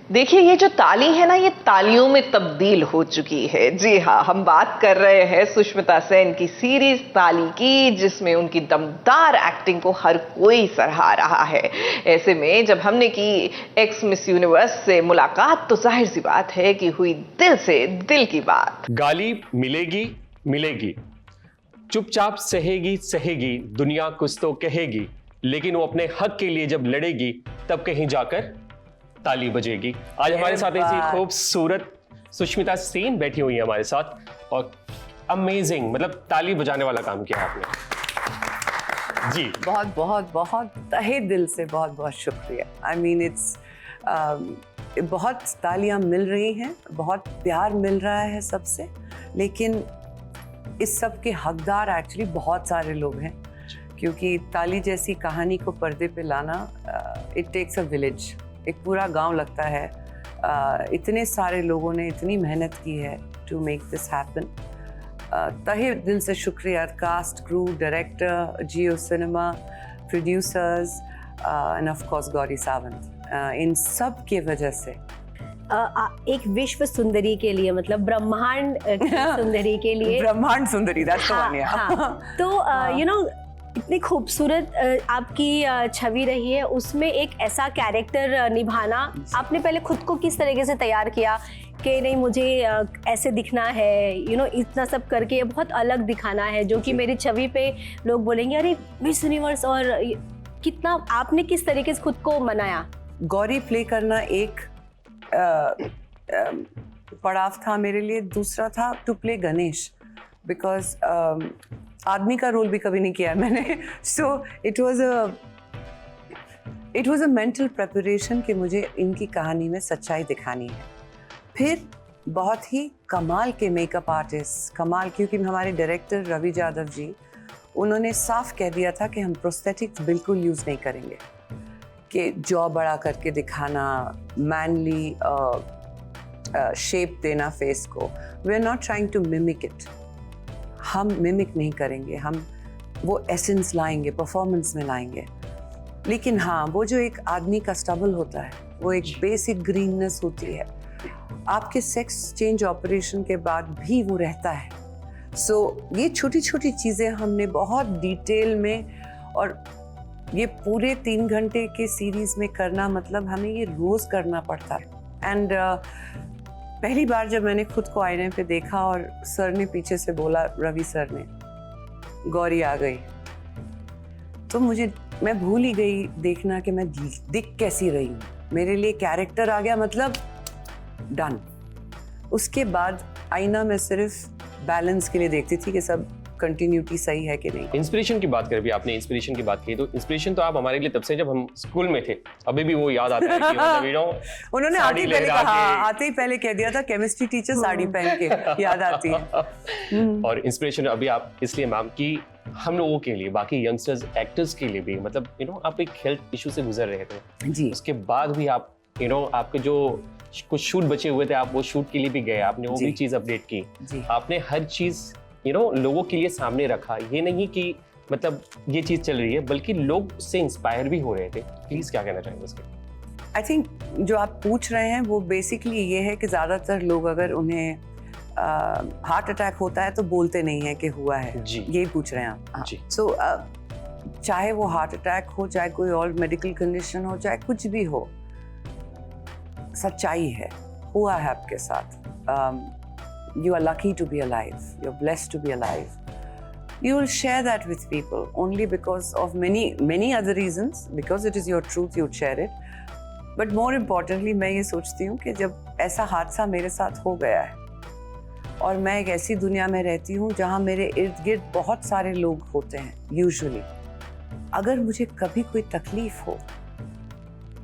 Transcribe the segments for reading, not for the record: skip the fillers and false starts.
देखिए, ये जो ताली है ना, ये तालियों में तब्दील हो चुकी है। जी हाँ, हम बात कर रहे हैं सुष्मिता सेन की सीरीज ताली की, जिसमें उनकी दमदार एक्टिंग को हर कोई सराहा रहा है। ऐसे में जब हमने की एक्स मिस यूनिवर्स से मुलाकात, तो जाहिर सी बात है कि हुई दिल से दिल की बात। गाली मिलेगी मिलेगी, चुपचाप सहेगी सहेगी, दुनिया कुछ तो कहेगी, लेकिन वो अपने हक के लिए जब लड़ेगी तब कहीं जाकर ताली बजेगी। आज हमारे साथ ऐसी खूबसूरत सुष्मिता सेन बैठी हुई है हमारे साथ, और अमेजिंग, मतलब ताली बजाने वाला काम किया आपने जी। बहुत बहुत बहुत तहे दिल से बहुत बहुत शुक्रिया। आई मीन इट्स बहुत तालियां मिल रही हैं, बहुत प्यार मिल रहा है सबसे, लेकिन इस सब के हकदार एक्चुअली बहुत सारे लोग हैं, क्योंकि ताली जैसी कहानी को पर्दे पे लाना इट टेक्स अ विलेज। एक पूरा गांव लगता है। इतने सारे लोगों ने इतनी मेहनत की है टू मेक दिस हैपन। तहे दिल से शुक्रिया cast, crew, director, Jio cinema, producers and of course Gauri Sawant. इन सब के वजह से एक विश्व सुंदरी के लिए, मतलब ब्रह्मांड सुंदरी के लिए, ब्रह्मांड सुंदरी, दैट्स द वन। हाँ, तो यू नो इतनी खूबसूरत आपकी छवि रही है, उसमें एक ऐसा कैरेक्टर निभाना, आपने पहले खुद को किस तरीके से तैयार किया कि नहीं मुझे ऐसे दिखना है, यू नो इतना सब करके बहुत अलग दिखाना है, जो कि मेरी छवि पे लोग बोलेंगे अरे मिस यूनिवर्स, और कितना आपने किस तरीके से खुद को मनाया? गौरी प्ले करना एक पड़ाव था मेरे लिए। दूसरा था टू प्ले गणेश, बिकॉज आदमी का रोल भी कभी नहीं किया है मैंने। So it was a mental preparation कि मुझे इनकी कहानी में सच्चाई दिखानी है। फिर बहुत ही कमाल के मेकअप आर्टिस्ट, कमाल, क्योंकि हमारे डायरेक्टर रवि यादव जी, उन्होंने साफ कह दिया था कि हम प्रोस्थेटिक्स बिल्कुल यूज़ नहीं करेंगे, कि जॉ बड़ा करके दिखाना, मैनली शेप देना फेस को। We are not trying to mimic it. हम मिमिक नहीं करेंगे, हम वो एसेंस लाएंगे, परफॉर्मेंस में लाएंगे। लेकिन हाँ, वो जो एक आदमी का स्टबल होता है, वो एक बेसिक ग्रीननेस होती है, आपके सेक्स चेंज ऑपरेशन के बाद भी वो रहता है। सो ये छोटी छोटी चीज़ें हमने बहुत डिटेल में, और ये पूरे 3 घंटे के सीरीज में करना, मतलब हमें ये रोज़ करना पड़ता है। एंड पहली बार जब मैंने खुद को आईने पे देखा और सर ने पीछे से बोला, रवि सर ने, गौरी आ गई, तो मैं भूल ही गई देखना कि मैं दिख कैसी रही हूँ। मेरे लिए कैरेक्टर आ गया, मतलब डन। उसके बाद आईना में सिर्फ बैलेंस के लिए देखती थी कि सब कंटिन्यूटी सही है कि नहीं। इंस्पिरेशन की बात कर, भी आपने इंस्पिरेशन की बात की, तो इंस्पिरेशन तो आप हमारे लिए तब से जब हम स्कूल में थे, अभी भी वो याद आता है कि मतलब उन्होंने आते ही पहले कह दिया था, केमिस्ट्री टीचर साड़ी पहन के याद आती है। और इंस्पिरेशन अभी आप इसलिए मैम कि हम लोगों के लिए, बाकी यंगस्टर्स, एक्टर्स के लिए भी, मतलब आप एक हेल्थ इशू से गुजर रहे थे जी, उसके बाद भी आप आपके जो कुछ शूट बचे हुए थे, आप वो शूट के लिए भी गए, आपने वो भी चीज अपडेट की, आपने हर चीज लोगों के लिए सामने रखा। ये नहीं कि मतलब ये चीज चल रही है, बल्कि लोग उससे इंस्पायर भी हो रहे थे। प्लीज क्या कहना चाहेंगे उसके? आई थिंक जो आप पूछ रहे हैं वो बेसिकली ये है कि ज़्यादातर लोग अगर उन्हें हार्ट अटैक होता है तो बोलते नहीं है कि हुआ है, यही पूछ रहे हैं आप। सो चाहे वो हार्ट अटैक हो, चाहे कोई और मेडिकल कंडीशन हो, चाहे कुछ भी हो, सच्चाई है, हुआ है आपके साथ। You are lucky to be alive. You're blessed to be alive. You will share that with people only because of many other reasons. Because it is your truth, you share it. But more importantly, मैं ये सोचती हूँ कि जब ऐसा हादसा मेरे साथ हो गया है, और मैं एक ऐसी दुनिया में रहती हूँ जहाँ मेरे इर्द गिर्द बहुत सारे लोग होते हैं यूजुअली, अगर मुझे कभी कोई तकलीफ हो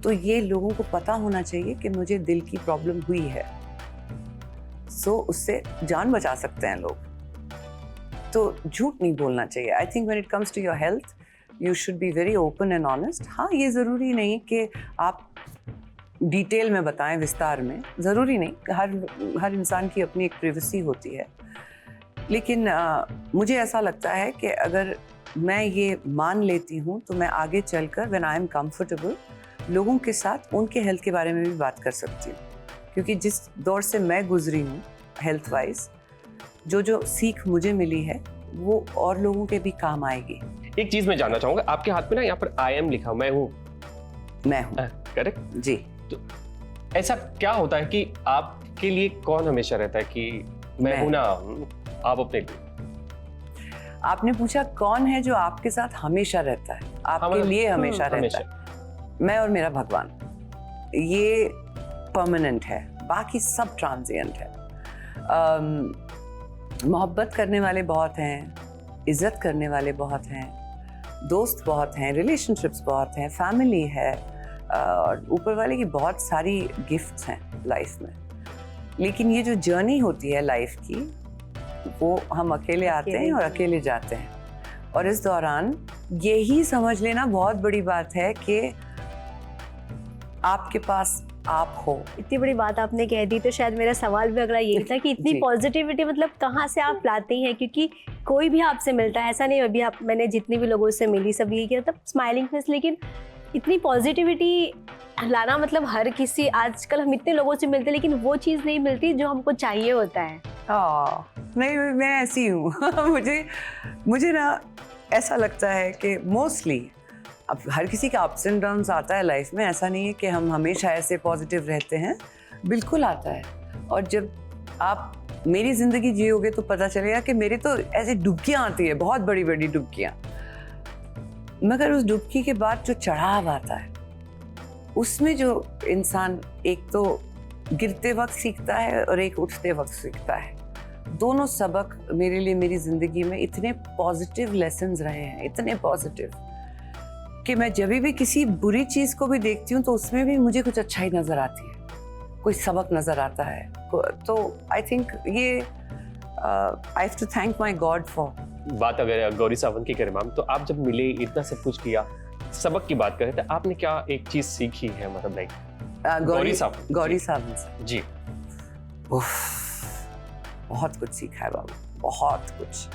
तो ये लोगों को पता होना चाहिए कि मुझे दिल की प्रॉब्लम हुई है। सो उससे जान बचा सकते हैं लोग, तो झूठ नहीं बोलना चाहिए। I think when it comes to your health, you should be very open and honest. हाँ, ये ज़रूरी नहीं कि आप डिटेल में बताएं, विस्तार में, ज़रूरी नहीं। हर इंसान की अपनी एक प्राइवेसी होती है। लेकिन मुझे ऐसा लगता है कि अगर मैं ये मान लेती हूँ तो मैं आगे चलकर व्हेन आई एम कंफर्टेबल लोगों के साथ उनके हेल्थ के बारे में भी बात कर सकती हूँ, क्योंकि जिस दौर से मैं गुजरी हूँ हेल्थ वाइज, जो सीख मुझे मिली है वो और लोगों के भी काम आएगी। एक चीज मैं जानना चाहूंगा, आपके हाथ में ना यहाँ पर आई एम लिखा, मैं हूँ, करेक्ट जी। तो ऐसा क्या होता है कि आपके लिए कौन हमेशा रहता है कि मैं हूं ना, आप अपने लिए? आपने पूछा कौन है जो आपके साथ हमेशा रहता है, आपके लिए हमेशा रहता है? मैं और मेरा भगवान, ये परमानेंट है, बाकी सब ट्रांजिएंट है। मोहब्बत करने वाले बहुत हैं, इज्जत करने वाले बहुत हैं, दोस्त बहुत हैं, रिलेशनशिप्स बहुत हैं, फैमिली है, और ऊपर वाले की बहुत सारी गिफ्ट्स हैं लाइफ में। लेकिन ये जो जर्नी होती है लाइफ की, वो हम अकेले आते हैं और अकेले जाते हैं। और इस दौरान यही समझ लेना बहुत बड़ी बात है कि आपके पास आप हो। इतनी बड़ी बात आपने कह दी, तो शायद मेरा सवाल भी अगला यही था कि इतनी पॉजिटिविटी मतलब कहाँ से आप लाते हैं? क्योंकि कोई भी आपसे मिलता है, ऐसा नहीं, अभी मैंने जितनी भी लोगों से मिली सब यही किया, मतलब स्माइलिंग फेस, लेकिन इतनी पॉजिटिविटी लाना मतलब हर किसी, आजकल हम इतने लोगों से मिलते हैं लेकिन वो चीज़ नहीं मिलती जो हमको चाहिए होता है। नहीं, मैं ऐसी हूँ मुझे ना ऐसा लगता है कि मोस्टली अब हर किसी का अप्स एंड डाउन्स आता है लाइफ में, ऐसा नहीं है कि हम हमेशा ऐसे पॉजिटिव रहते हैं, बिल्कुल आता है। और जब आप मेरी ज़िंदगी जियोगे तो पता चलेगा कि मेरी तो ऐसी डुबकियाँ आती है, बहुत बड़ी बड़ी डुबकियाँ, मगर उस डुबकी के बाद जो चढ़ाव आता है, उसमें जो इंसान एक तो गिरते वक्त सीखता है और एक उठते वक्त सीखता है, दोनों सबक मेरे लिए मेरी ज़िंदगी में इतने पॉजिटिव लेसन्स रहे हैं, इतने पॉजिटिव, कि मैं जब भी किसी बुरी चीज़ को भी देखती हूँ तो उसमें भी मुझे कुछ अच्छा ही नज़र आती है, कोई सबक नज़र आता है। तो आई थिंक ये I have to thank my God for. बात अगर गौरी सावंत की करें मैम, तो आप जब मिले, इतना सब कुछ किया, सबक की बात करें तो आपने क्या एक चीज सीखी है, मतलब लाइक गौरी सावंत जी? बहुत कुछ सीखा है बाबू, बहुत कुछ।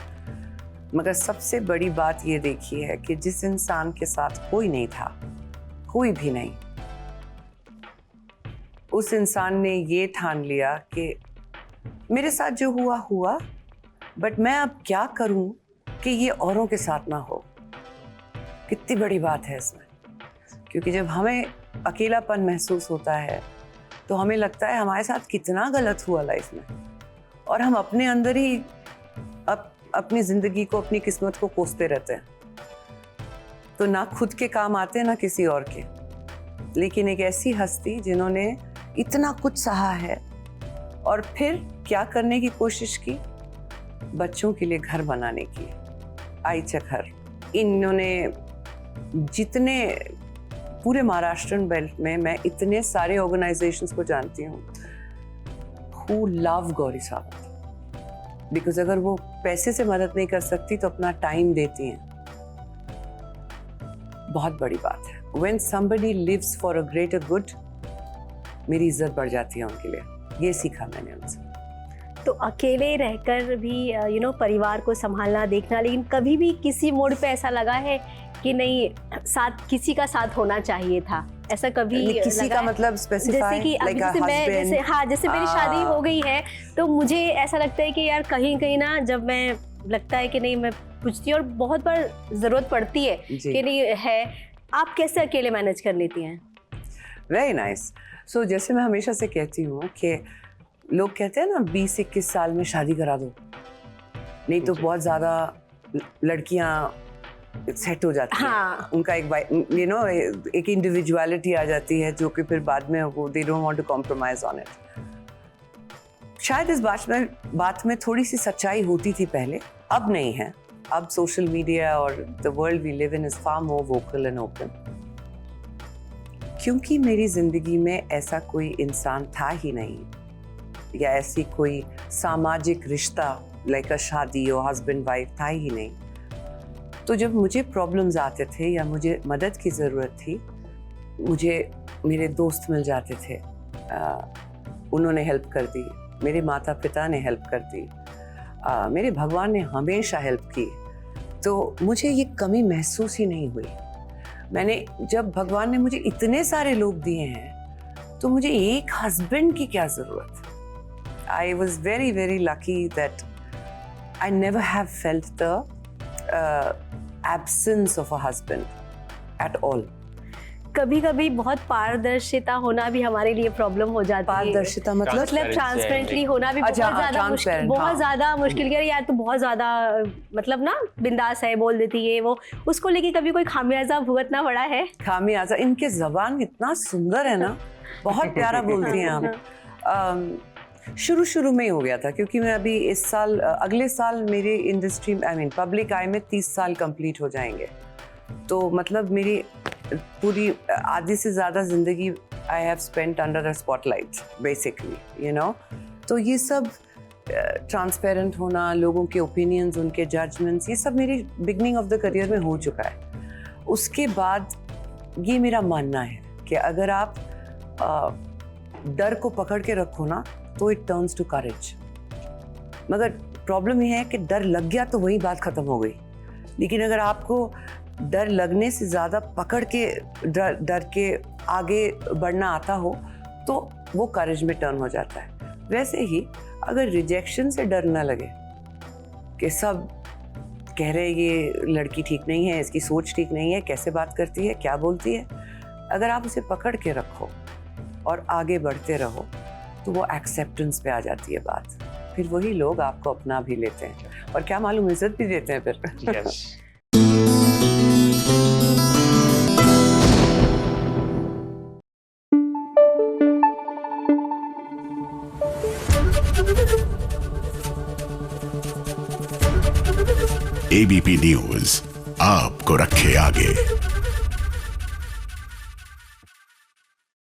मगर सबसे बड़ी बात ये देखी है कि जिस इंसान के साथ कोई नहीं था, कोई भी नहीं, उस इंसान ने ये ठान लिया कि मेरे साथ जो हुआ हुआ, बट मैं अब क्या करूं कि ये औरों के साथ ना हो। कितनी बड़ी बात है इसमें, क्योंकि जब हमें अकेलापन महसूस होता है तो हमें लगता है हमारे साथ कितना गलत हुआ लाइफ में, और हम अपने अंदर ही अपनी ज़िंदगी को, अपनी किस्मत को कोसते रहते हैं, तो ना खुद के काम आते हैं ना किसी और के। लेकिन एक ऐसी हस्ती जिन्होंने इतना कुछ सहा है और फिर क्या करने की कोशिश की, बच्चों के लिए घर बनाने की, आईचा घर। इन्होंने जितने पूरे महाराष्ट्रन बेल्ट में मैं इतने सारे ऑर्गेनाइजेशंस को जानती हूँ who love Gauri Sawant, because अगर वो पैसे से मदद नहीं कर सकती तो अपना टाइम देती हैं। बहुत बड़ी बात है। When somebody lives for a greater good, मेरी इज्जत बढ़ जाती है उनके लिए। ये सीखा मैंने उनसे। तो अकेले रहकर भी परिवार को संभालना, देखना, लेकिन कभी भी किसी मोड़ पे ऐसा लगा है कि नहीं, साथ किसी का साथ होना चाहिए था, ऐसा कभी किसी लगा का है? मतलब स्पेसिफाई, जैसे कि like a husband? जैसे मेरी शादी हो गई है तो मुझे ऐसा लगता है कि यार कहीं ना, जब मैं लगता है कि नहीं, मैं पूछती हूँ और बहुत बार जरूरत पड़ती है कि नहीं है, आप कैसे अकेले मैनेज कर लेती हैं? Very nice. सो जैसे मैं हमेशा से कहती हूँ कि लोग कहते हैं ना 20-21 साल में शादी करा दो, नहीं तो बहुत ज़्यादा लड़कियाँ सेट हो जाती हैं। हाँ। उनका एक इंडिविजुअलिटी आ जाती है जो कि फिर बाद में वो they don't want to compromise on it. शायद इस बात में थोड़ी सी सच्चाई होती थी पहले, अब नहीं है। अब सोशल मीडिया और the world we live in is far more vocal and open, क्योंकि मेरी जिंदगी में ऐसा कोई इंसान था ही नहीं, या ऐसी कोई सामाजिक रिश्ता लाइक अ शादी और हस्बैंड वाइफ था ही नहीं। तो जब मुझे प्रॉब्लम्स आते थे या मुझे मदद की ज़रूरत थी, मुझे मेरे दोस्त मिल जाते थे, उन्होंने हेल्प कर दी, मेरे माता पिता ने हेल्प कर दी, मेरे भगवान ने हमेशा हेल्प की, तो मुझे ये कमी महसूस ही नहीं हुई। मैंने जब भगवान ने मुझे इतने सारे लोग दिए हैं तो मुझे एक हस्बैंड की क्या जरूरत है। I was very very lucky that I never have felt the absence of a husband at all. कभी कभी बहुत पारदर्शिता होना भी हमारे लिए प्रॉब्लम हो जाती है। पारदर्शिता मतलब ट्रांसपेरेंटली होना भी अच्छा, बहुत ज्यादा मुश्किल, transparent, बहुत हाँ। ज्यादा मुश्किल। यार तो बहुत ज्यादा मतलब ना बिंदास है, बोल देती है वो, उसको लेके कभी कोई खामियाजा भुगतना पड़ा है? खामियाजा, इनके जबान इतना सुंदर है ना, बहुत प्यारा बोलती हैं आप। शुरू में हो गया था क्योंकि मैं अभी इस साल, अगले साल मेरे इंडस्ट्री आई मीन पब्लिक आई में 30 साल कंप्लीट हो जाएंगे। तो मतलब मेरी पूरी आधी से ज़्यादा ज़िंदगी I have spent under a spotlight basically, you know. तो ये सब ट्रांसपेरेंट होना, लोगों के ओपिनियंस, उनके जजमेंट्स, ये सब मेरी बिगनिंग ऑफ द करियर में हो चुका है। उसके बाद ये मेरा मानना है कि अगर आप डर को पकड़ के रखो ना तो इट टर्न्स टू करेज। मगर प्रॉब्लम ये है कि डर लग गया तो वही बात ख़त्म हो गई। लेकिन अगर आपको डर लगने से ज़्यादा पकड़ के डर के आगे बढ़ना आता हो तो वो करेज में टर्न हो जाता है। वैसे ही अगर रिजेक्शन से डर ना लगे कि सब कह रहे ये लड़की ठीक नहीं है, इसकी सोच ठीक नहीं है, कैसे बात करती है, क्या बोलती है, अगर आप उसे पकड़ के रखो और आगे बढ़ते रहो तो वो एक्सेप्टेंस पे आ जाती है बात। फिर वही लोग आपको अपना भी लेते हैं और क्या मालूम इज्जत भी देते हैं फिर। Yes. एबीपी न्यूज आपको रखे आगे।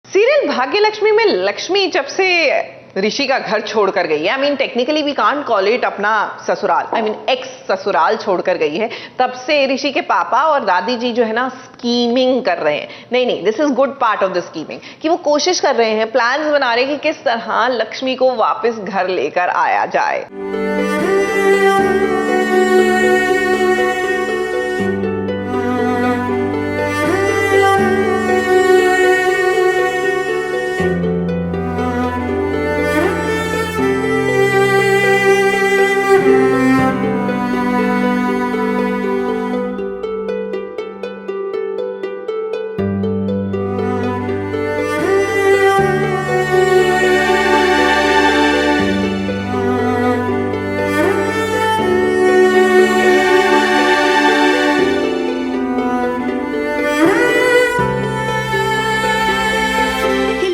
सीरियल भाग्यलक्ष्मी में लक्ष्मी जब से ऋषि का घर छोड़कर गई है, I mean technically we can't call it अपना ससुराल, आई मीन एक्स ससुराल छोड़कर गई है, तब से ऋषि के पापा और दादी जी जो है ना स्कीमिंग कर रहे हैं। नहीं, this is good part of the scheming कि वो कोशिश कर रहे हैं, प्लान्स बना रहे हैं कि किस तरह लक्ष्मी को वापस घर लेकर आया जाए।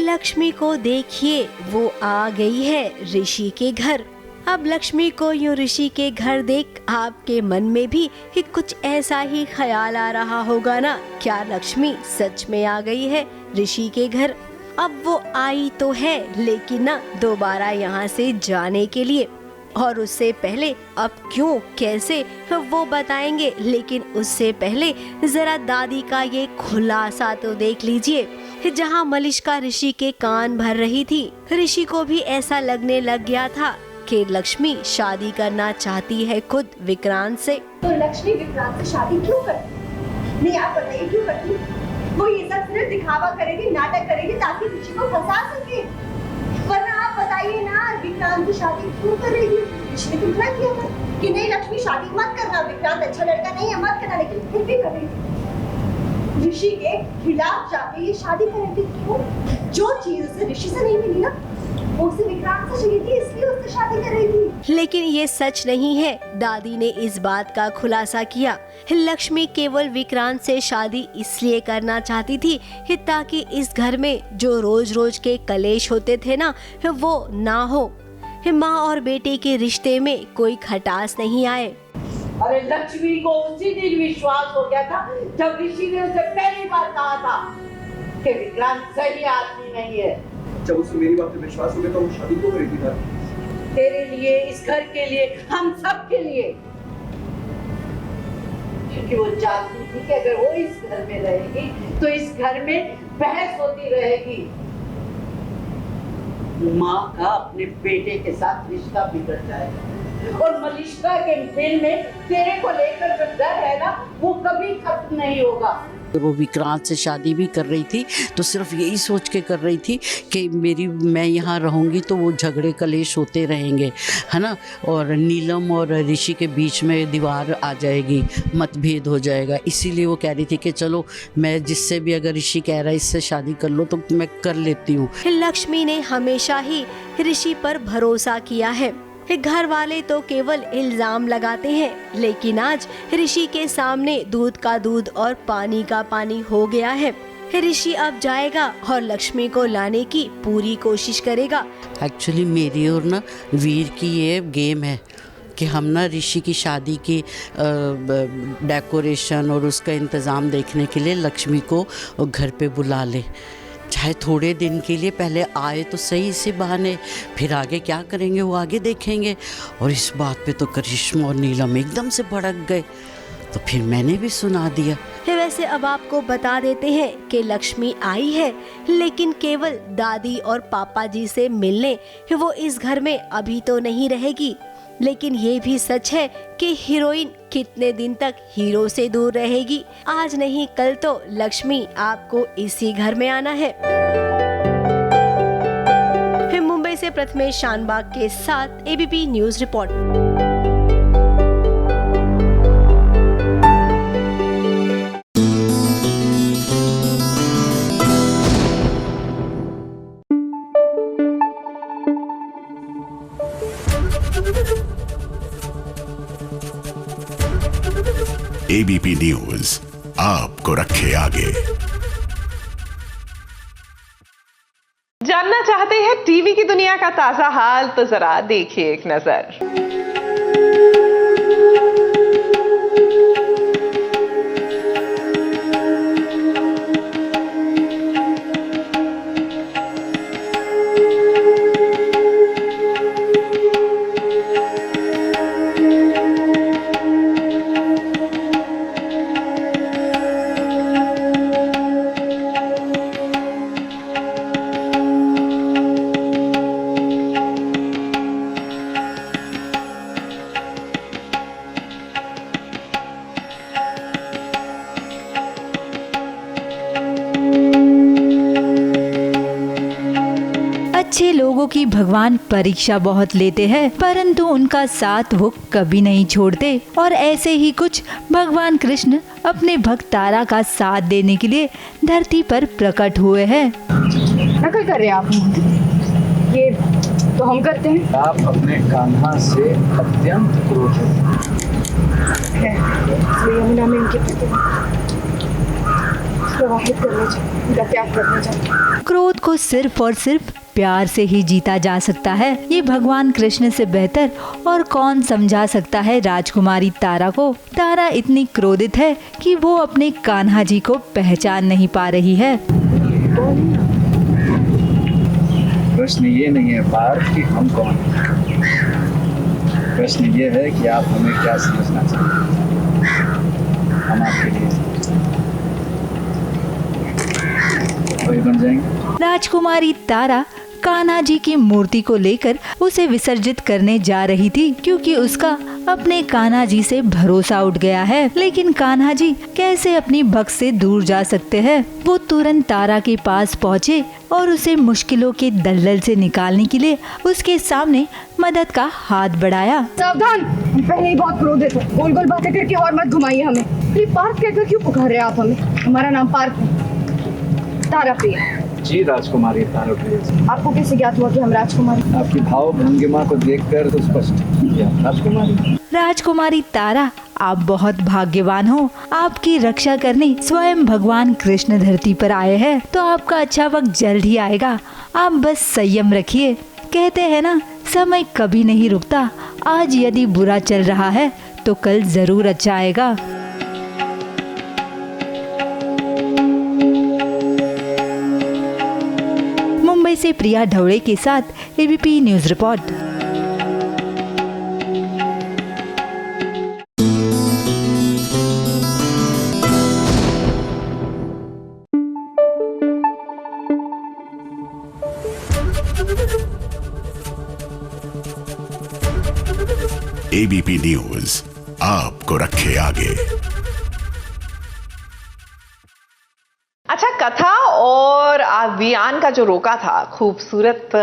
लक्ष्मी को देखिए, वो आ गई है ऋषि के घर। अब लक्ष्मी को यूं ऋषि के घर देख आपके मन में भी कुछ ऐसा ही ख्याल आ रहा होगा ना, क्या लक्ष्मी सच में आ गई है ऋषि के घर? अब वो आई तो है, लेकिन ना दोबारा यहाँ से जाने के लिए, और उससे पहले अब क्यों कैसे वो बताएंगे। लेकिन उससे पहले जरा दादी का ये खुलासा तो देख लीजिए, जहाँ मलिष्का ऋषि के कान भर रही थी। ऋषि को भी ऐसा लगने लग गया था कि लक्ष्मी शादी करना चाहती है खुद विक्रांत से। तो लक्ष्मी विक्रांत से शादी क्यों करती? नहीं, आप बताइए क्यों करती? वो ये सब सिर्फ दिखावा करेगी, नाटक करेगी ताकि ऋषि को फंसा सके। वरना आप बताइए ना, विक्रांत से शादी क्यों कर रही है? ऋषि ने कितना किया था कि नहीं लक्ष्मी शादी मत करना, विक्रांत अच्छा लड़का नहीं है, मत करना, लेकिन फिर भी कर रही थी। ऋषि के खिलाफ जाके ये शादी कर रही थी। क्यों? जो चीज उसे ऋषि से नहीं मिली ना, वो उसे विक्रांत से चाहिए थी, इसलिए उससे शादी कर रही थी। लेकिन ये सच नहीं है। दादी ने इस बात का खुलासा किया। लक्ष्मी केवल विक्रांत से शादी इसलिए करना चाहती थी ताकि इस घर में जो रोज रोज के कलेश होते थे ना, वो ना हो। माँ और बेटे के रिश्ते में कोई खटास नहीं आए। अरे लक्ष्मी को उसी दिन विश्वास हो गया था जब ऋषि ने उसे पहली बार कहा था कि विक्रांत सही आदमी नहीं है। जब उसे मेरी बात पे विश्वास हो गया तो वो शादी क्यों करी थी? तेरे लिए, इस घर के लिए, हम सब के लिए, क्योंकि वो जानती थी कि अगर वो इस घर में रहेगी तो इस घर में बहस होती रहेगी। माँ का अपने बेटे के साथ रिश्ता बिगड़ जाएगा और मलिष्का के दिल में तेरे को लेकर जो डर है ना, वो कभी खत्म नहीं होगा। वो विक्रांत से शादी भी कर रही थी तो सिर्फ यही सोच के कर रही थी कि मैं यहाँ रहूँगी तो वो झगड़े कलेश होते रहेंगे, है ना, और नीलम और ऋषि के बीच में दीवार आ जाएगी, मतभेद हो जाएगा। इसीलिए वो कह रही थी कि चलो मैं जिससे भी, अगर ऋषि कह रहा है इससे शादी कर लो तो मैं कर लेती हूँ। लक्ष्मी ने हमेशा ही ऋषि पर भरोसा किया है। घर वाले तो केवल इल्जाम लगाते हैं, लेकिन आज ऋषि के सामने दूध का दूध और पानी का पानी हो गया है। ऋषि अब जाएगा और लक्ष्मी को लाने की पूरी कोशिश करेगा। एक्चुअली मेरी और ना वीर की ये गेम है कि हम ना ऋषि की शादी की डेकोरेशन और उसका इंतज़ाम देखने के लिए लक्ष्मी को घर पे बुला ले, चाहे थोड़े दिन के लिए, पहले आए तो सही इसी बहाने, फिर आगे क्या करेंगे वो आगे देखेंगे। और इस बात पे तो करिश्मा और नीलम एकदम से भड़क गए, तो फिर मैंने भी सुना दिया। वैसे अब आपको बता देते हैं कि लक्ष्मी आई है, लेकिन केवल दादी और पापा जी से मिलने। वो इस घर में अभी तो नहीं रहेगी, लेकिन ये भी सच है कि हीरोइन कितने दिन तक हीरो से दूर रहेगी। आज नहीं कल तो लक्ष्मी आपको इसी घर में आना है। मुंबई से प्रथमेश शानबाग के साथ ABP news report. ABP news आपको रखे आगे। जानना चाहते हैं टीवी की दुनिया का ताजा हाल? तो जरा देखिए एक नजर। अच्छे लोगों की भगवान परीक्षा बहुत लेते हैं, परंतु उनका साथ वो कभी नहीं छोड़ते। और ऐसे ही कुछ भगवान कृष्ण अपने भक्त तारा का साथ देने के लिए धरती पर प्रकट हुए हैं। नकल कर रहे हैं आप? ये तो हम करते हैं। आप अपने कान्हा से अत्यंत क्रोधित हैं। यमुना में इनके प्रति प्रवाहित करना चाहिए, इनका त्याग करना चाहिए। क्रोध को सिर्फ और सिर्फ प्यार से ही जीता जा सकता है। ये भगवान कृष्ण से बेहतर और कौन समझा सकता है राजकुमारी तारा को। तारा इतनी क्रोधित है कि वो अपने कान्हा जी को पहचान नहीं पा रही है। प्रश्न ये नहीं है पार्थ कि हम कौन हैं, प्रश्न ये है कि आप हमें क्या समझना चाहते हैं। हम आपके लिए वही बन जाएंगे। राजकुमारी तारा कान्हा जी की मूर्ति को लेकर उसे विसर्जित करने जा रही थी, क्योंकि उसका अपने कान्हा जी से भरोसा उठ गया है। लेकिन कान्हा जी कैसे अपनी भक्त से दूर जा सकते हैं। वो तुरंत तारा के पास पहुँचे और उसे मुश्किलों के दलदल से निकालने के लिए उसके सामने मदद का हाथ बढ़ाया। सावधान, पहले ही बहुत क्रोधित है, गोल गोल बातें करके और मत घुमाइए हमें। पार्थ कहकर क्यों पुकार रहे आप हमें? हमारा नाम पार्थ है, तारा प्रिय। जी राजकुमारी तारा प्रिय। आपको कैसे ज्ञात हुआ कि हम राजकुमारी? आपकी भाव भंगिमा को देखकर तो स्पष्ट किया राजकुमारी। राजकुमारी तारा, आप बहुत भाग्यवान हो। आपकी रक्षा करने स्वयं भगवान कृष्ण धरती पर आए हैं, तो आपका अच्छा वक्त जल्द ही आएगा। आप बस संयम रखिए। कहते हैं ना, समय कभी नहीं रुकता। आज यदि बुरा चल रहा है तो कल जरूर अच्छा आएगा। मुंबई से प्रिया ढवड़े के साथ ABP news report. ABP news आपको रखे आगे। वियान का जो रोका था, खूबसूरत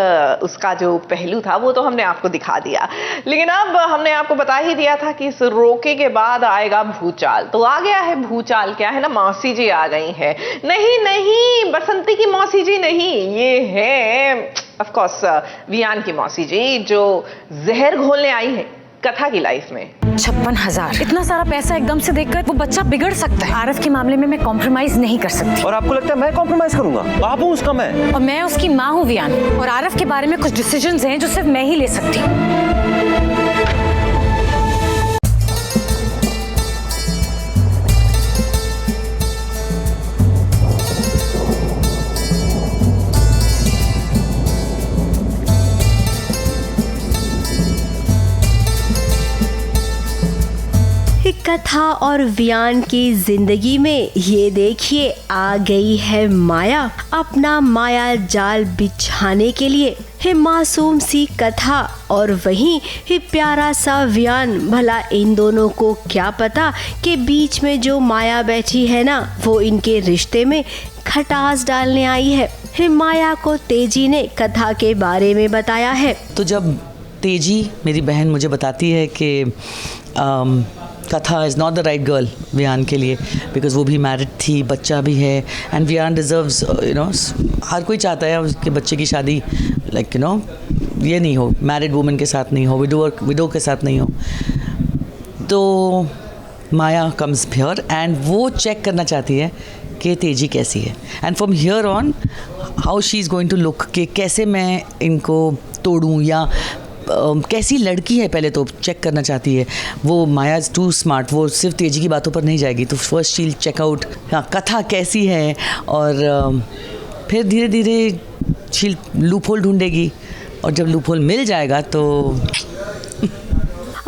उसका जो पहलू था, वो तो हमने आपको दिखा दिया, लेकिन अब हमने आपको बता ही दिया था कि इस रोके के बाद आएगा भूचाल। तो आ गया है भूचाल। क्या है ना, मौसी जी आ गई है। नहीं, बसंती की मौसी जी नहीं, ये है ऑफ कोर्स वियान की मौसी जी, जो जहर घोलने आई है कथा की लाइफ में। 56,000, इतना सारा पैसा एकदम से देखकर वो बच्चा बिगड़ सकता है। आरफ के मामले में मैं कॉम्प्रोमाइज नहीं कर सकती। और आपको लगता है मैं कॉम्प्रोमाइज करूंगा? आप हूँ उसका मैं, और मैं उसकी माँ हूँ वियान, और आरफ के बारे में कुछ डिसीजंस हैं जो सिर्फ मैं ही ले सकती हूँ। कथा और वियान की जिंदगी में ये देखिए आ गई है माया, अपना माया जाल बिछाने के लिए। है मासूम सी कथा और वहीं है प्यारा सा वियान। भला इन दोनों को क्या पता कि बीच में जो माया बैठी है ना, वो इनके रिश्ते में खटास डालने आई है। माया को तेजी ने कथा के बारे में बताया है। तो जब तेजी मेरी बहन मुझे बताती है कि Katha is not the right girl Viaan के लिए, बिकॉज वो भी मैरिड थी, बच्चा भी है, and Vian deserves, you know, हर कोई चाहता है उसके बच्चे की शादी लाइक यू नो ये नहीं हो, मैरिड वुमन के साथ नहीं हो, विडो के साथ नहीं हो। तो माया कम्स हियर एंड वो चेक करना चाहती है कि तेजी कैसी है, and from here on how she is going to look, कि कैसे मैं इनको तोड़ूँ या कैसी लड़की है पहले तो चेक करना चाहती है। वो माया इज़ टू स्मार्ट, वो सिर्फ तेजी की बातों पर नहीं जाएगी। तो फर्स्ट शील चेकआउट कथा कैसी है, और फिर धीरे धीरे शील लूप होल ढूंढेगी, और जब लूप होल मिल जाएगा तो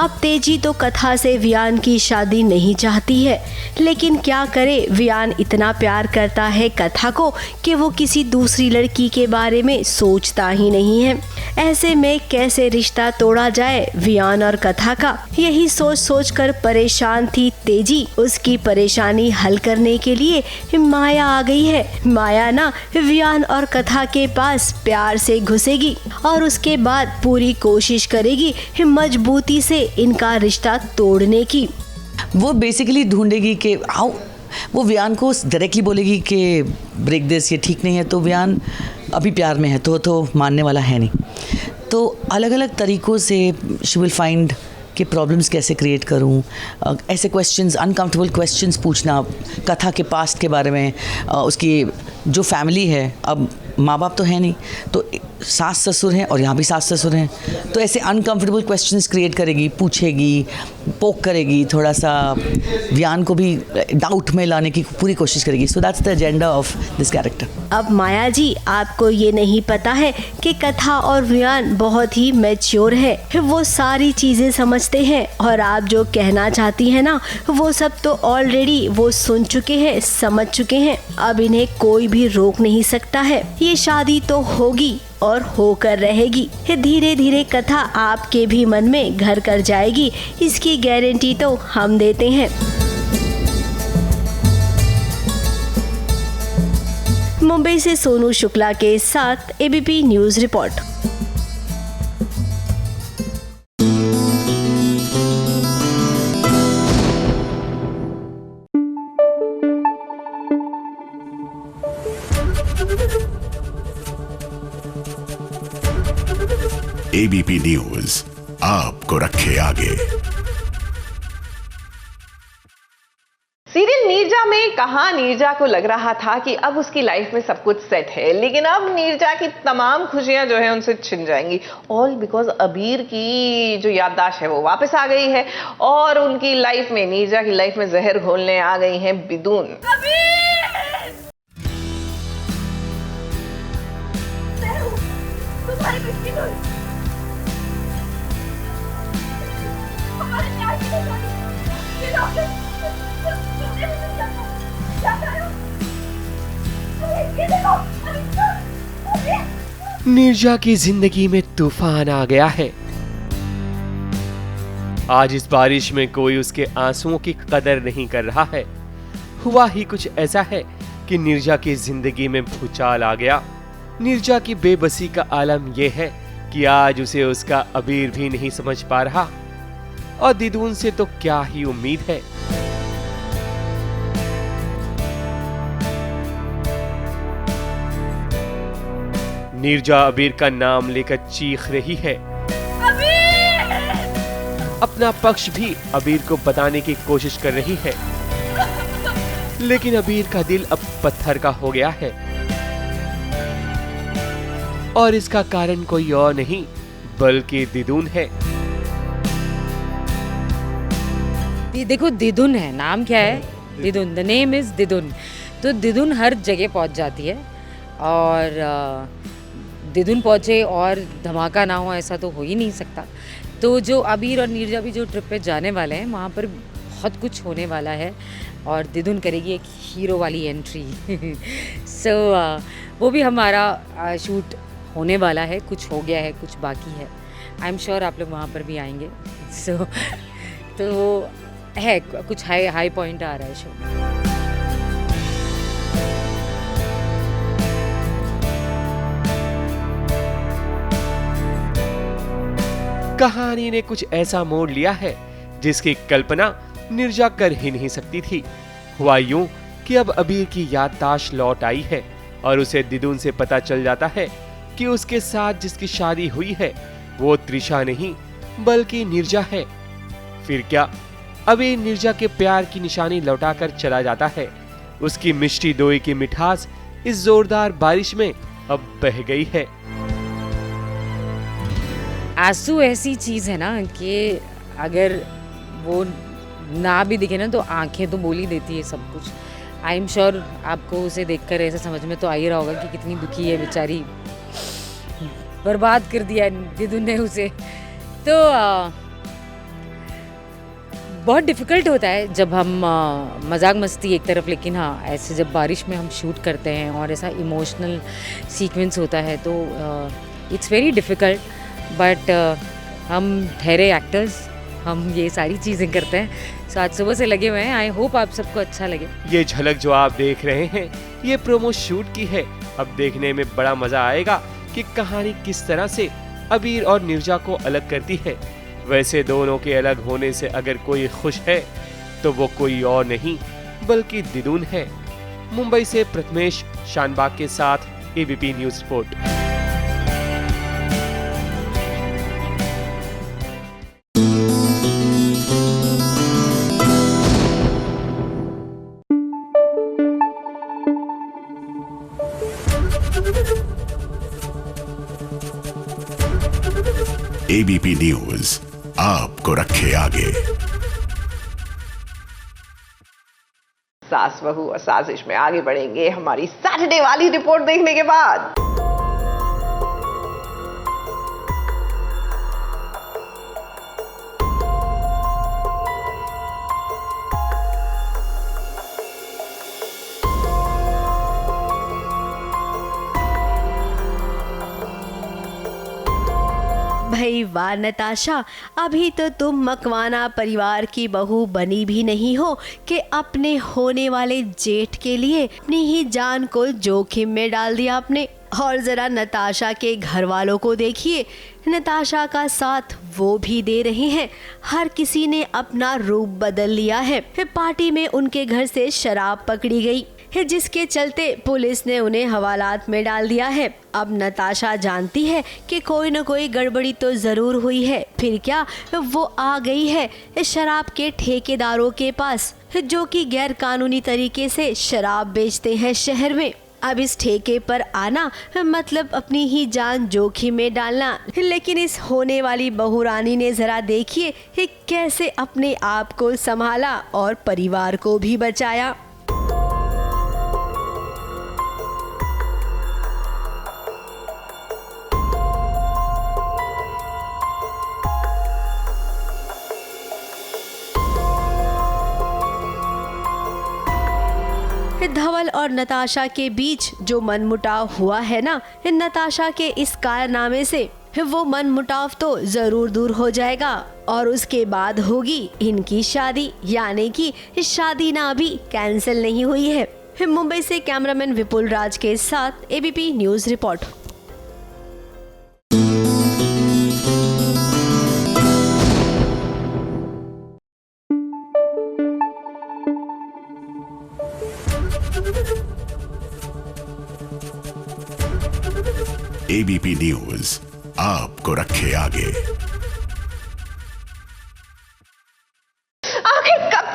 अब तेजी तो कथा से वियान की शादी नहीं चाहती है, लेकिन क्या करे, वियान इतना प्यार करता है कथा को कि वो किसी दूसरी लड़की के बारे में सोचता ही नहीं है। ऐसे में कैसे रिश्ता तोड़ा जाए वियान और कथा का, यही सोच सोच कर परेशान थी तेजी। उसकी परेशानी हल करने के लिए माया आ गई है। माया ना वियान और कथा के पास प्यार से घुसेगी और उसके बाद पूरी कोशिश करेगी मजबूती से इनका रिश्ता तोड़ने की। वो बेसिकली ढूंढेगी कि हाउ, वो वियान को डायरेक्टली बोलेगी कि ब्रेक दिस, ये ठीक नहीं है। तो वियान अभी प्यार में है तो मानने वाला है नहीं। तो अलग अलग तरीक़ों से शी विल फाइंड कि प्रॉब्लम्स कैसे क्रिएट करूं, ऐसे क्वेश्चंस, अनकंफर्टेबल क्वेश्चंस पूछना कथा के पास्ट के बारे में, उसकी जो फैमिली है, अब माँ बाप तो है नहीं, तो सास ससुर हैं और यहाँ भी सास ससुर हैं, तो ऐसे अनकंफर्टेबल क्वेश्चंस क्रिएट करेगी, पूछेगी, पोक करेगी, थोड़ा सा वियान को भी डाउट में लाने की पूरी कोशिश करेगी। So that's the agenda of this character. अब माया जी, आपको ये नहीं पता है कि कथा और वियान बहुत ही मैच्योर है, वो सारी चीज़ें समझते हैं, और आप जो कहना चाहती हैं ना, वो सब तो ऑलरेडी वो सुन चुके हैं, समझ चुके हैं। अब इन्हें कोई भी रोक नहीं सकता है। ये शादी तो होगी और होकर रहेगी। धीरे धीरे कथा आपके भी मन में घर कर जाएगी, इसकी गारंटी तो हम देते हैं। मुंबई से सोनू शुक्ला के साथ ABP news report. ABP news आपको रखे आगे। सीरियल नीरजा में कहा नीरजा को लग रहा था कि अब उसकी लाइफ में सब कुछ सेट है, लेकिन अब नीरजा की तमाम खुशियां जो है उनसे छिन जाएंगी। ऑल बिकॉज अबीर की जो याददाश्त है वो वापस आ गई है, और उनकी लाइफ में, नीरजा की लाइफ में जहर घोलने आ गई हैं बिदून। नीरजा की जिंदगी में तूफान आ गया है। आज इस बारिश में कोई उसके आंसुओं की कदर नहीं कर रहा है। हुआ ही कुछ ऐसा है कि नीरजा की जिंदगी में भूचाल आ गया। नीरजा की बेबसी का आलम यह है कि आज उसे उसका अबीर भी नहीं समझ पा रहा, और दिदून से तो क्या ही उम्मीद है। नीरजा अबीर का नाम लेकर चीख रही है, अपना पक्ष भी अबीर को बताने की कोशिश कर रही है, लेकिन अबीर का दिल अब पत्थर का हो गया है, और इसका कारण कोई और नहीं बल्कि दिदुन है। देखो दिदुन है, नाम क्या है? दिदुन, द नेम इज दिदुन। तो दिदुन हर जगह पहुंच जाती है, और दिदुन पहुंचे और धमाका ना हो ऐसा तो हो ही नहीं सकता। तो जो अबीर और नीरजा भी जो ट्रिप पे जाने वाले हैं वहाँ पर बहुत कुछ होने वाला है, और दिदुन करेगी एक हीरो वाली एंट्री। सो वो भी हमारा शूट होने वाला है, कुछ हो गया है, कुछ बाकी है। आई एम श्योर आप लोग वहाँ पर भी आएंगे। सो तो है कुछ हाई पॉइंट आ रहा है शो में। कहानी ने कुछ ऐसा मोड़ लिया है जिसकी कल्पना नीरजा कर ही नहीं सकती थी। हुआ यूं कि अब अबीर की याददाश्त लौट आई है, और उसे दिदुन से पता चल जाता है कि उसके साथ जिसकी शादी हुई है वो त्रिशा नहीं बल्कि नीरजा है। फिर क्या अबीर नीरजा के प्यार की निशानी लौटाकर चला जाता है। उसकी मिष्टी दोई की मिठास इस जोरदार बारिश में अब बह गई है। आंसू ऐसी चीज़ है ना कि अगर वो ना भी दिखे ना तो आंखें तो बोल ही देती है सब कुछ। आई एम श्योर आपको उसे देखकर ऐसा समझ में तो आ ही रहा होगा कि कितनी दुखी है बेचारी, बर्बाद कर दिया दिदुन ने उसे। तो बहुत डिफ़िकल्ट होता है जब हम मजाक मस्ती एक तरफ, लेकिन हाँ ऐसे जब बारिश में हम शूट करते हैं और ऐसा इमोशनल सीक्वेंस होता है तो इट्स वेरी डिफ़िकल्ट। बट हम ठहरे एक्टर्स, हम ये सारी चीज़ें करते हैं। सो आज सुबह से लगे हुए हैं। आई होप आप सबको अच्छा लगे। ये झलक जो आप देख रहे हैं ये प्रोमो शूट की है। अब देखने में बड़ा मजा आएगा कि कहानी किस तरह से अबीर और नीरजा को अलग करती है। वैसे दोनों के अलग होने से अगर कोई खुश है तो वो कोई और नहीं बल्कि दिदुन है। मुंबई से प्रथमेश शानबाग के साथ ABP news report. ABP news आपको रखे आगे। सास बहू और साजिश में आगे बढ़ेंगे हमारी सैटरडे वाली रिपोर्ट देखने के बाद। भाई वाह नताशा, अभी तो तुम मकवाना परिवार की बहू बनी भी नहीं हो कि अपने होने वाले जेठ के लिए अपनी ही जान को जोखिम में डाल दिया आपने। और जरा नताशा के घर वालों को देखिए, नताशा का साथ वो भी दे रहे हैं। हर किसी ने अपना रूप बदल लिया है। पार्टी में उनके घर से शराब पकड़ी गई है, जिसके चलते पुलिस ने उन्हें हवालात में डाल दिया है। अब नताशा जानती है कि कोई न कोई गड़बड़ी तो जरूर हुई है। फिर क्या, वो आ गई है शराब के ठेकेदारों के पास, जो कि गैर कानूनी तरीके से शराब बेचते हैं शहर में। अब इस ठेके पर आना मतलब अपनी ही जान जोखिम में डालना। लेकिन इस होने वाली बहुरानी ने जरा देखिए कैसे अपने आप को संभाला और परिवार को भी बचाया। धवल और नताशा के बीच जो मनमुटाव हुआ है ना, नताशा के इस कारनामे से वो मनमुटाव तो जरूर दूर हो जाएगा और उसके बाद होगी इनकी शादी। यानी कि शादी ना भी कैंसिल नहीं हुई है, मुंबई से कैमरामैन विपुल राज के साथ ABP news report. ABP news आपको रखे आगे। आखिर कब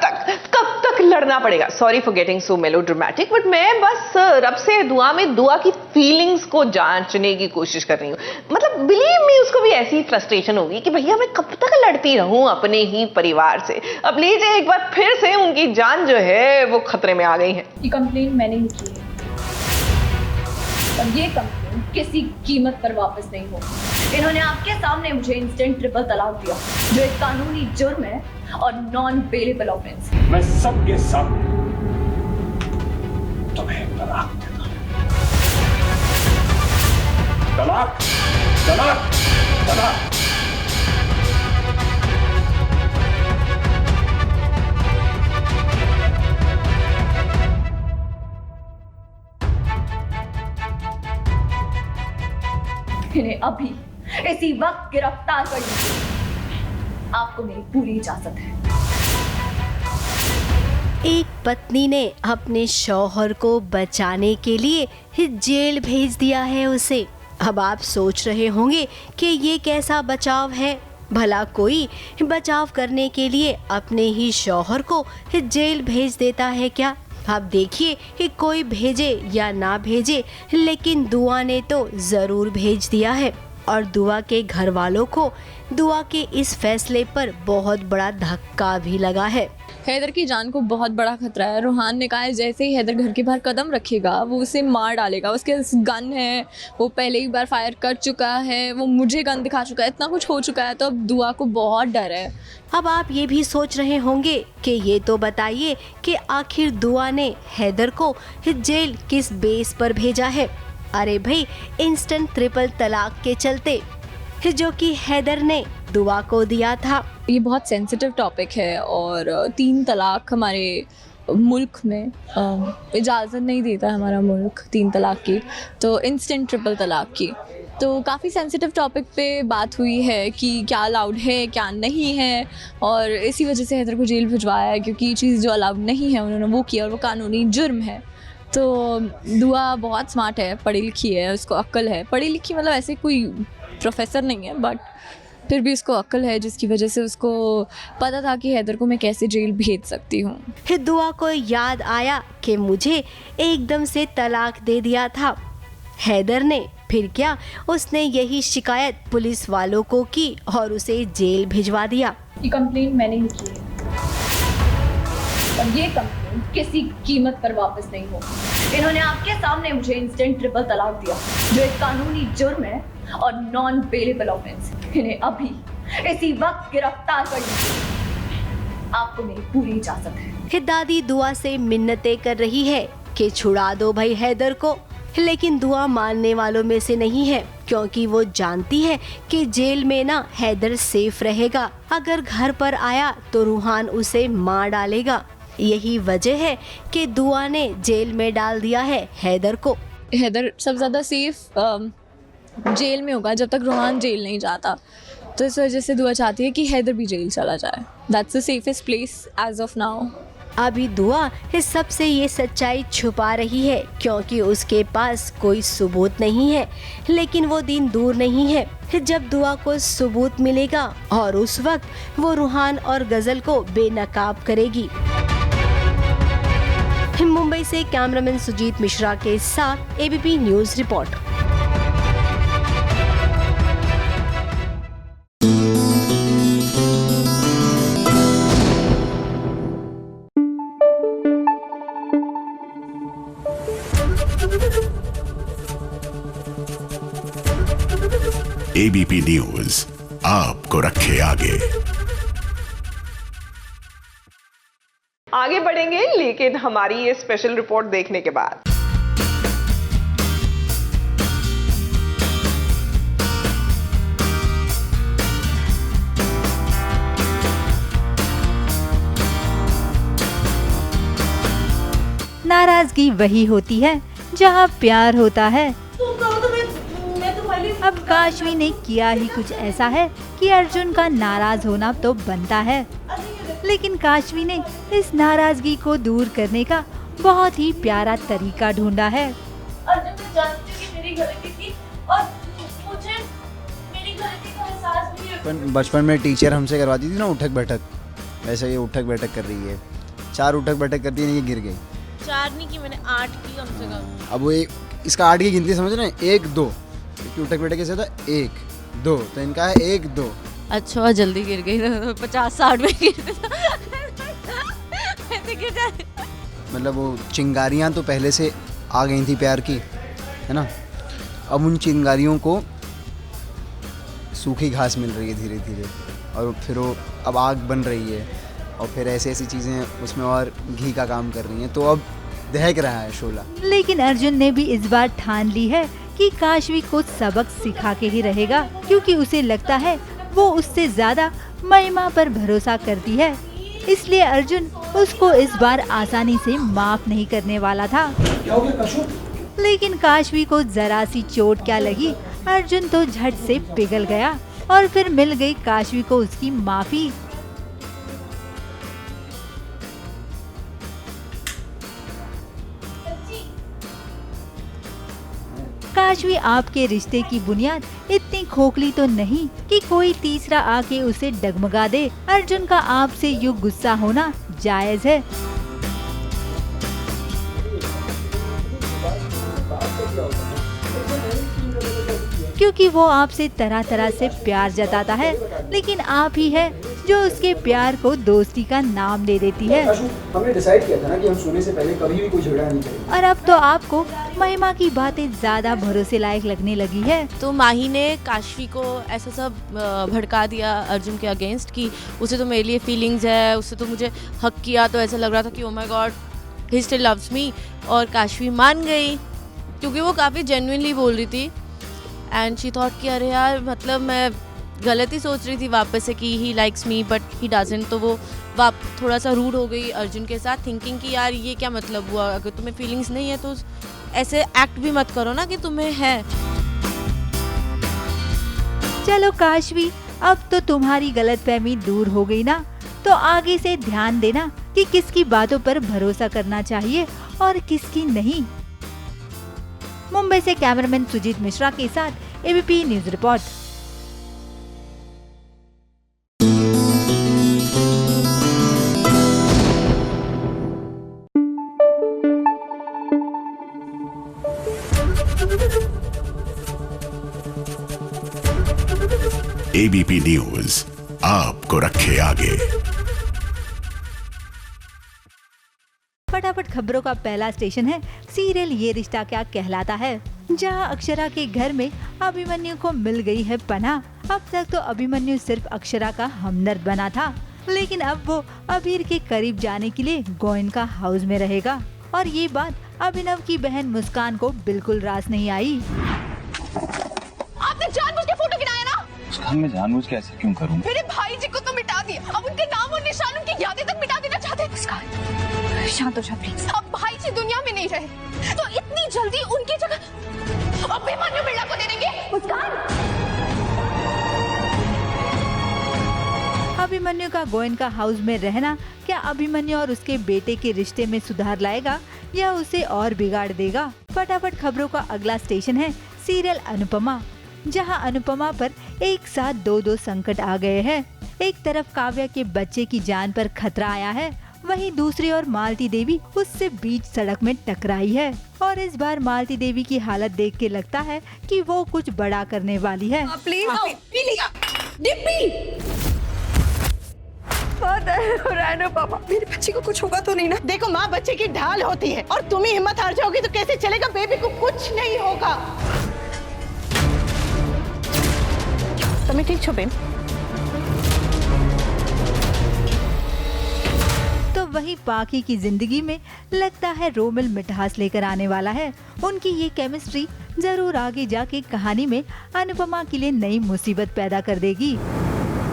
तक लड़ना पड़ेगा? Sorry for getting so melodramatic, but मैं बस रब से दुआ की फीलिंग्स को जांचने की कोशिश कर रही हूँ। मतलब बिलीव मी, उसको भी ऐसी फ्रस्ट्रेशन होगी कि भैया मैं कब तक लड़ती रहूं अपने ही परिवार से। अब लीजिए, एक बार फिर से उनकी जान जो है वो खतरे में आ गई है। ये कंप्लेंट मैंने ही की है और ये कंप्लेंट किसी कीमत पर वापस नहीं होगी। इन्होंने आपके सामने मुझे इंस्टेंट ट्रिपल तलाक दिया, जो एक कानूनी जुर्म है और नॉन बेलेबल ऑफेंस। मैं सबके सामने तुम्हें तलाक देता हूं। तलाक, तलाक, तलाक। इन्हें अभी इसी वक्त गिरफ्तार कर लीजिए। आपको मेरी पूरी इजाजत है। एक पत्नी ने अपने शौहर को बचाने के लिए जेल भेज दिया है उसे। अब आप सोच रहे होंगे कि ये कैसा बचाव है। भला कोई बचाव करने के लिए अपने ही शौहर को जेल भेज देता है क्या? आप देखिए कि कोई भेजे या ना भेजे, लेकिन दुआ ने तो ज़रूर भेज दिया है। और दुआ के घर वालों को दुआ के इस फैसले पर बहुत बड़ा धक्का भी लगा है। हैदर की जान को बहुत बड़ा खतरा है। रूहान ने कहा है जैसे ही हैदर घर के बाहर कदम रखेगा वो उसे मार डालेगा। उसके गन है, वो पहले एक बार फायर कर चुका है, वो मुझे गन दिखा चुका है, इतना कुछ हो चुका है। तो अब दुआ को बहुत डर है। अब आप ये भी सोच रहे होंगे कि ये तो बताइए कि आखिर दुआ ने हैदर को जेल किस बेस पर भेजा है? अरे भाई, इंस्टेंट ट्रिपल तलाक के चलते, जो कि हैदर ने दुआ को दिया था। ये बहुत सेंसिटिव टॉपिक है और 3 तलाक हमारे मुल्क में इजाज़त नहीं देता हमारा मुल्क 3 तलाक की, तो इंस्टेंट ट्रिपल तलाक की। तो काफ़ी सेंसिटिव टॉपिक पे बात हुई है कि क्या अलाउड है क्या नहीं है, और इसी वजह से हैदर को जेल भिजवाया है क्योंकि ये चीज़ जो अलाउड नहीं है उन्होंने वो किया और वो कानूनी जुर्म है। तो दुआ बहुत स्मार्ट है, पढ़ी लिखी है, उसको अक्ल है। पढ़ी लिखी मतलब ऐसे कोई प्रोफेसर नहीं है, बट फिर भी उसको अक्ल है, जिसकी वजह से उसको पता था कि हैदर को मैं कैसे जेल भेज सकती हूँ। दुआ को याद आया कि मुझे एकदम से तलाक दे दिया था हैदर ने। फिर क्या, उसने यही शिकायत पुलिस वालों को की और उसे जेल भिजवा दिया। ये कंप्लेंट मैंने ही की है और ये कंप्लेंट किसी कीमत पर वापस नहीं होगी। इन्होंने आपके सामने मुझे इंस्टेंट ट्रिपल तलाक दिया, जो एक कानूनी जुर्म है और नॉन बेलेबल ऑफेंस। इन्हें अभी इसी वक्त गिरफ्तार कर लीजिए। आपको मेरी पूरी इजाजत है। दादी दुआ से मिन्नतें कर रही है कि छुड़ा दो भाई हैदर को, लेकिन दुआ मानने वालों में से नहीं है, क्योंकि वो जानती है कि जेल में ना हैदर सेफ रहेगा। अगर घर पर आया तो रूहान उसे मार डालेगा। यही वजह है कि दुआ ने जेल में डाल दिया है हैदर को। हैदर सबसे ज़्यादा सेफ जेल में होगा जब तक रूहान जेल नहीं जाता। तो इस वजह से दुआ चाहती है कि हैदर भी जेल चला जाए। That's the safest place as of now. अभी दुआ इस सब से ये सच्चाई छुपा रही है क्योंकि उसके पास कोई सबूत नहीं है, लेकिन वो दिन दूर नहीं है जब दुआ को सबूत मिलेगा और उस वक्त वो रूहान और गजल को बेनकाब करेगी। मुंबई से कैमरामैन सुजीत मिश्रा के साथ ABP news report. ABP news आपको रखे आगे। आगे बढ़ेंगे, लेकिन हमारी ये स्पेशल रिपोर्ट देखने के बाद। नाराजगी वही होती है जहाँ प्यार होता है। अब काशवी ने किया ही कुछ ऐसा है कि अर्जुन का नाराज होना तो बनता है, लेकिन काशवी ने इस नाराजगी को दूर करने का बहुत ही प्यारा तरीका ढूंढा है। अर्जुन, मैं जानती हूँ कि मेरी गलती थी और मुझे मेरी गलती का एहसास भी है। बचपन में टीचर हमसे करवाती थी ना उठक बैठक, वैसे ये उठक बैठक कर रही है। 4 उठक बैठक करती है, ये गिर गई। 4 नहीं की, मैंने 8 की कम से कम। अब वो इसका 8 की गिनती समझ रहे हैं, 1 2 उठक बैठक कैसे था, 1 2, तो इनका है 1 2। अच्छा, जल्दी गिर गई, 50-60 में गिर गया। मतलब वो चिंगारियाँ तो पहले से आ गई थी प्यार की, है ना। अब उन चिंगारियों को सूखी घास मिल रही है धीरे धीरे, और फिर वो अब आग बन रही है, और फिर ऐसी ऐसी चीज़ें उसमें और घी का काम कर रही हैं, तो अब दहक रहा है शोला। लेकिन अर्जुन ने भी इस बार ठान ली है कि काशवी को सबक सिखा के ही रहेगा, क्योंकि उसे लगता है वो उससे ज्यादा महिमा पर भरोसा करती है, इसलिए अर्जुन उसको इस बार आसानी से माफ नहीं करने वाला था। लेकिन काशवी को जरा सी चोट क्या लगी, अर्जुन तो झट से पिघल गया और फिर मिल गई काशवी को उसकी माफी। काशवी आपके रिश्ते की बुनियाद इतनी खोखली तो नहीं कि कोई तीसरा आके उसे डगमगा दे। अर्जुन का आपसे यूं गुस्सा होना जायज है। क्योंकि वो आपसे तरह तरह से प्यार जताता है, लेकिन आप ही है जो उसके प्यार को दोस्ती का नाम दे देती है। हमने डिसाइड किया था ना कि हम सोने से पहले कभी भी कोई झगड़ा नहीं करेंगे। और अब तो आपको महिमा की बातें ज्यादा भरोसे लायक लगने लगी है। तो माही ने काशवी को ऐसा सब भड़का दिया अर्जुन के अगेंस्ट कि उसे तो मेरे लिए फीलिंग्स है, उससे तो मुझे हक किया, तो ऐसा लग रहा था कि oh my God he still loves me. और काशवी मान गई क्योंकि वो काफ़ी जेन्युइनली बोल रही थी, एंड शी थॉट कि अरे यार, मतलब मैं गलत ही सोच रही थी वापस से कि he likes me but he doesn't. तो वो थोड़ा सा रूड हो गई अर्जुन के साथ, थिंकिंग कि यार ये क्या मतलब हुआ, अगर तुम्हें फीलिंग्स नहीं है तो ऐसे एक्ट भी मत करो ना कि तुम्हें है। चलो काशवी, अब तो तुम्हारी गलतफहमी दूर हो गई ना, तो आगे से ध्यान देना कि किसकी बातों पर भरोसा करना चाहिए और किसकी नहीं। मुंबई से कैमरामैन सुजीत मिश्रा के साथ ABP news report. ABP news आपको रखे आगे। फटाफट खबरों का पहला स्टेशन है सीरियल ये रिश्ता क्या कहलाता है, जहां अक्षरा के घर में अभिमन्यु को मिल गई है पनाह। अब तक तो अभिमन्यु सिर्फ अक्षरा का हमदर्द बना था, लेकिन अब वो अबीर के करीब जाने के लिए गोयनका हाउस में रहेगा। और ये बात अभिनव की बहन मुस्कान को बिल्कुल रास नहीं आई। आपने जानबूझ के फोटो गिराया ना? मुस्कान, मैं जानबूझ के ऐसा क्यों करूं? मेरे भाई जी को तो मिटा दिया, अब उनके नाम और निशान, उनकी यादें तक मिटा देना चाहते हैं। मुस्कान, शांत हो जा प्लीज। अब भाई जी दुनिया में नहीं रहे तो इतनी जल्दी उनकी जगह अभिमन्यु बिरला को दे देंगे? मुस्कान, अभिमन्यु का गोयनका हाउस में रहना क्या अभिमन्यु और उसके बेटे के रिश्ते में सुधार लाएगा या उसे और बिगाड़ देगा? फटाफट खबरों का अगला स्टेशन है सीरियल अनुपमा, जहां अनुपमा पर एक साथ दो संकट आ गए हैं। एक तरफ काव्या के बच्चे की जान पर खतरा आया है, वहीं दूसरी ओर मालती देवी उससे बीच सड़क में टकराई है। और इस बार मालती देवी की हालत देख के लगता है कि वो कुछ बड़ा करने वाली है। प्लीज रहना पापा, मेरे बच्चे को कुछ होगा तो नहीं ना? देखो माँ बच्चे की ढाल होती है और तुम ही हिम्मत हार जाओगी तो कैसे चलेगा? बेबी को कुछ नहीं होगा। तुम्हें ठीक छुपे। तो वही पाकी की जिंदगी में लगता है रोमिल मिठास लेकर आने वाला है। उनकी ये केमिस्ट्री जरूर आगे जाके कहानी में अनुपमा के लिए नई मुसीबत पैदा कर देगी।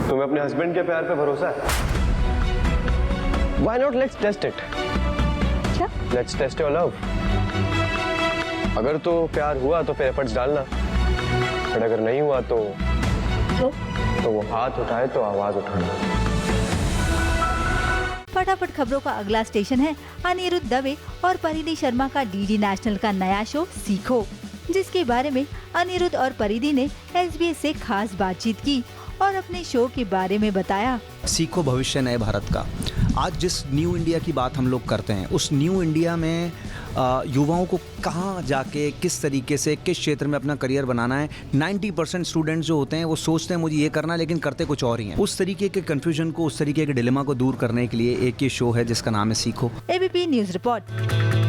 तुम्हें अपने हस्बैंड के प्यार पे भरोसा है? Why not let's test it? क्या? Let's test your love. अगर तो प्यार हुआ तो फिर एफर्ट्स डालना, और अगर नहीं हुआ तो वो हाथ उठाए तो आवाज उठाना। फटाफट खबरों का अगला स्टेशन है अनिरुद्ध दवे और परिधि शर्मा का डीडी नेशनल का नया शो सीखो, जिसके बारे में अनिरुद्ध और परिधि ने SBS से खास बातचीत की और अपने शो के बारे में बताया। सीखो भविष्य नए भारत का। आज जिस न्यू इंडिया की बात हम लोग करते हैं, उस न्यू इंडिया में युवाओं को कहाँ जाके किस तरीके से किस क्षेत्र में अपना करियर बनाना है। 90% स्टूडेंट्स जो होते हैं वो सोचते हैं मुझे ये करना, लेकिन करते कुछ और ही हैं। उस तरीके के कन्फ्यूजन को, उस तरीके के डिलेमा को दूर करने के लिए एक ये शो है जिसका नाम है सीखो। ABP news report.